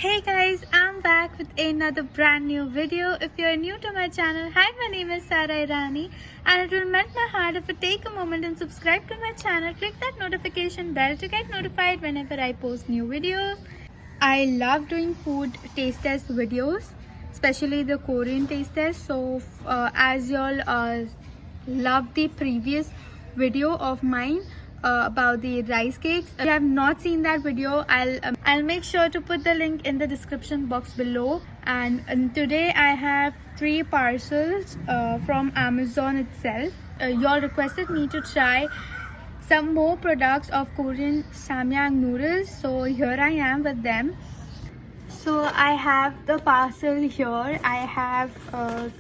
Hey guys, I'm back with another brand new video. If you're new to my channel, hi, my name is SARA IRANI and it will melt my heart if you take a moment and subscribe to my channel. Click that notification bell to get notified whenever I post new videos. I love doing food taste test videos, especially the Korean taste test. So as y'all love the previous video of mine about the rice cakes, if you have not seen that video, I'll make sure to put the link in the description box below. And today I have 3 parcels from Amazon itself. Y'all requested me to try some more products of Korean samyang noodles, so here I am with them. So I have the parcel here. I have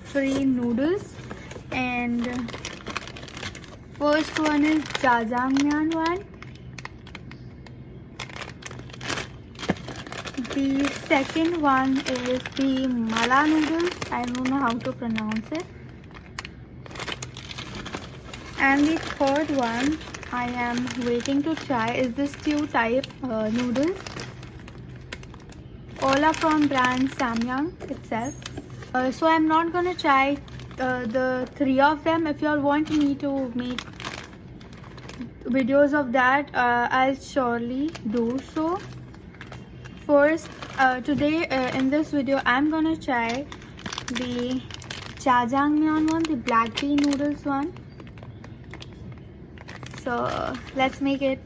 3 noodles, and first one is jjajangmyeon one. The second one is the mala noodles. I don't know how to pronounce it. And the third one I am waiting to try is the stew type noodles. All are from brand Samyang itself. So I'm not gonna try the 3 of them. If you all want me to make videos of that, I'll surely do so. First, today in this video, I'm gonna try the jjajangmyeon one, the black bean noodles one. So let's make it.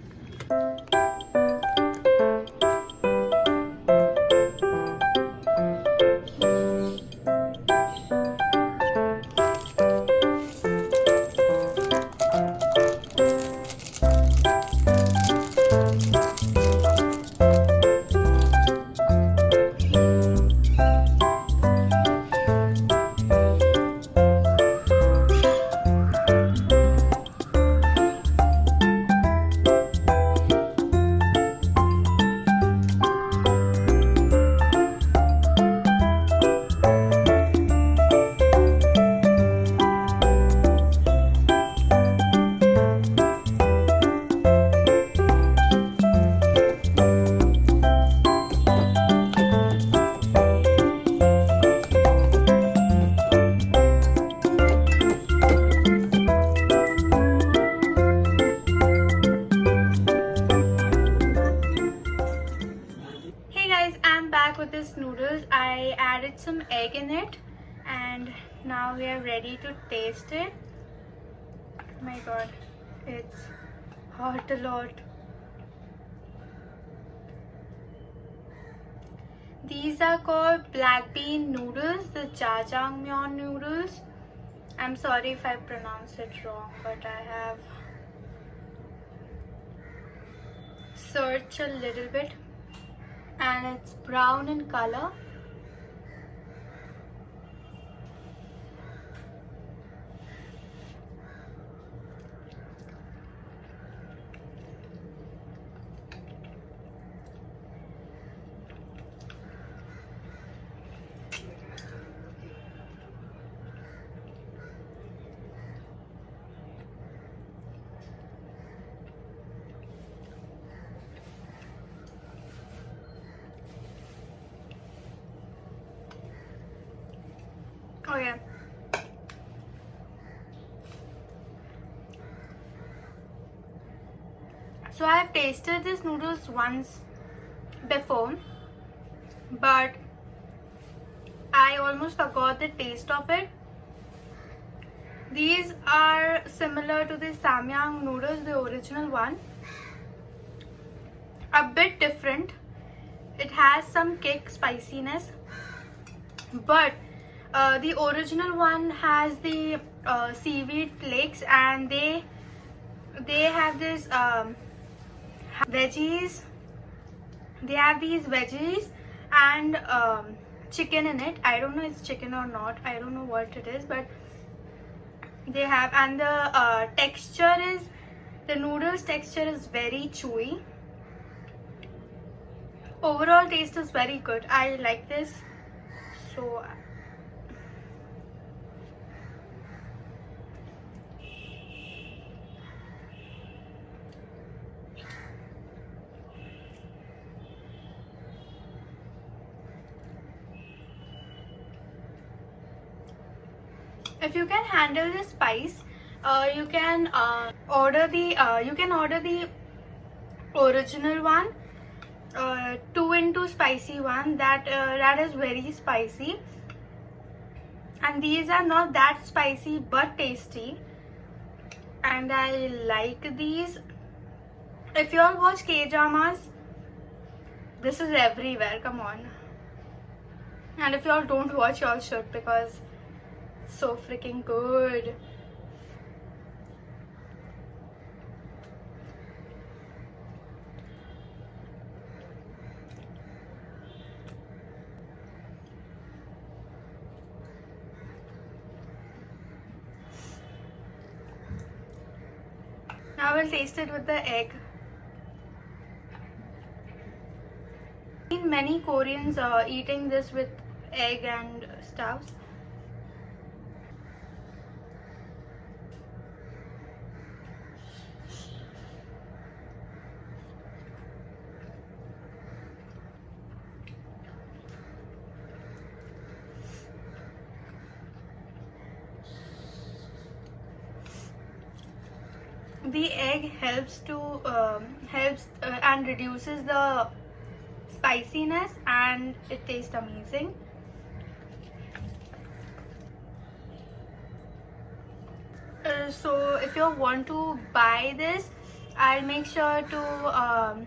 I'm back with this noodles. I added some egg in it and now we are ready to taste it. Oh my god, it's hot a lot. These are called black bean noodles, the jjajangmyeon noodles. I'm sorry if I pronounce it wrong, but I have searched a little bit. And it's brown in color. Oh yeah. So I have tasted these noodles once before, but I almost forgot the taste of it. These are similar to the samyang noodles, the original one. A bit different. It has some kick spiciness, but the original one has the seaweed flakes, and they have this veggies. They have these veggies and chicken in it. I don't know if it's chicken or not. I don't know what it is, but they have, and the texture is, the noodles texture is very chewy. Overall taste is very good. I like this. So if you can handle the spice, you can order the original one, 2 into spicy one, that is very spicy, and these are not that spicy but tasty, and I like these. If you all watch K-dramas, this is everywhere, come on. And if you all don't watch, you all should, because it's so freaking good. Now we'll taste it with the egg. I've seen many Koreans eating this with egg and stuff. The egg helps and reduces the spiciness, and it tastes amazing. So if you want to buy this, I'll make sure to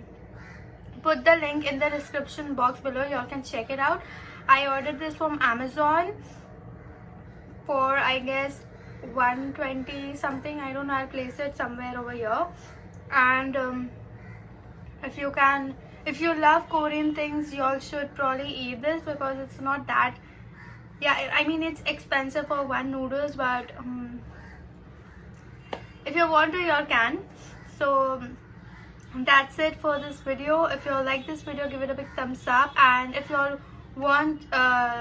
put the link in the description box below. You all can check it out. I ordered this from Amazon for, I guess, 120 something. I don't know, I'll place it somewhere over here. And if you love Korean things, you all should probably eat this, because it's not that, yeah, I mean, it's expensive for one noodles, but if you want to, you all can. So that's it for this video. If you all like this video, give it a big thumbs up, and if you all want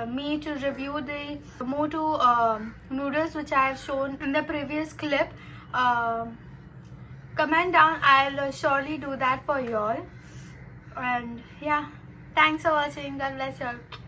me to review the Motu noodles which I have shown in the previous clip, comment down. I'll surely do that for you all. And yeah, thanks for watching. God bless you all.